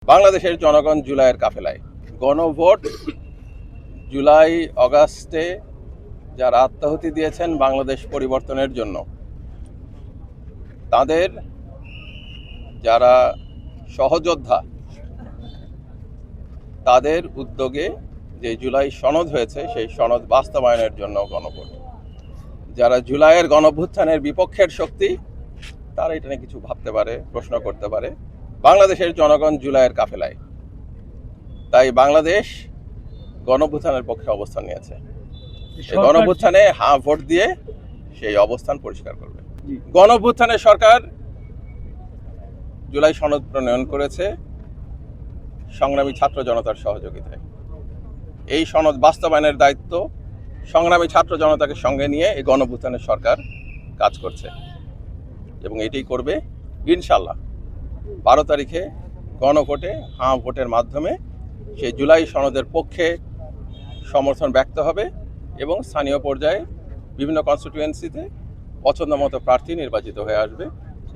বাংলাদেশের জনগণ জুলাইয়ের কাফেলায়। গণভোট জুলাই অগাস্টে যারা আত্মাহুতি দিয়েছেন বাংলাদেশ পরিবর্তনের জন্য, তাদের যারা সহযোদ্ধা, তাদের উদ্যোগে যে জুলাই সনদ হয়েছে সেই সনদ বাস্তবায়নের জন্য গণভোট। যারা জুলাইয়ের গণঅভ্যুত্থানের বিপক্ষের শক্তি, তারা এটা নিয়ে কিছু ভাবতে পারে, প্রশ্ন করতে পারে। বাংলাদেশের জনগণ জুলাইয়ের কাফেলায়, তাই বাংলাদেশ গণঅভ্যুত্থানের পক্ষে অবস্থান নিয়েছে। গণঅভ্যুত্থানে হ্যাঁ ভোট দিয়ে সেই অবস্থান পরিষ্কার করবে। গণঅভ্যুত্থানের সরকার জুলাই সনদ প্রণয়ন করেছে সংগ্রামী ছাত্র জনতার সহযোগিতায়। এই সনদ বাস্তবায়নের দায়িত্ব সংগ্রামী ছাত্র জনতাকে সঙ্গে নিয়ে এই গণঅভ্যুত্থানের সরকার কাজ করছে এবং এটাই করবে ইনশাল্লাহ। 12 তারিখে গণভোটে হ্যাঁ ভোটের মাধ্যমে সেই জুলাই সনদের পক্ষে সমর্থন ব্যক্ত হবে এবং স্থানীয় পর্যায়ে বিভিন্ন কনস্টিটিউয়েন্সিতে পছন্দ মতো প্রার্থী নির্বাচিত হয়ে আসবে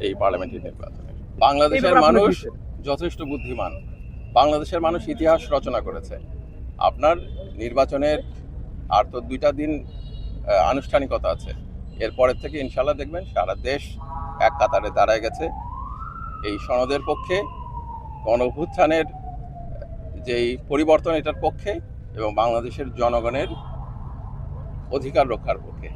এই পার্লামেন্টারি নির্বাচনে। বাংলাদেশের মানুষ যথেষ্ট বুদ্ধিমান। বাংলাদেশের মানুষ ইতিহাস রচনা করেছে। আপনার নির্বাচনের আর তো 2টা দিন আনুষ্ঠানিকতা আছে, এরপরের থেকে ইনশাল্লাহ দেখবেন সারা দেশ এক কাতারে দাঁড়ায় গেছে এই সনদের পক্ষে, গণঅভ্যুত্থানের যেই পরিবর্তন এটার পক্ষে এবং বাংলাদেশের জনগণের অধিকার রক্ষার পক্ষে।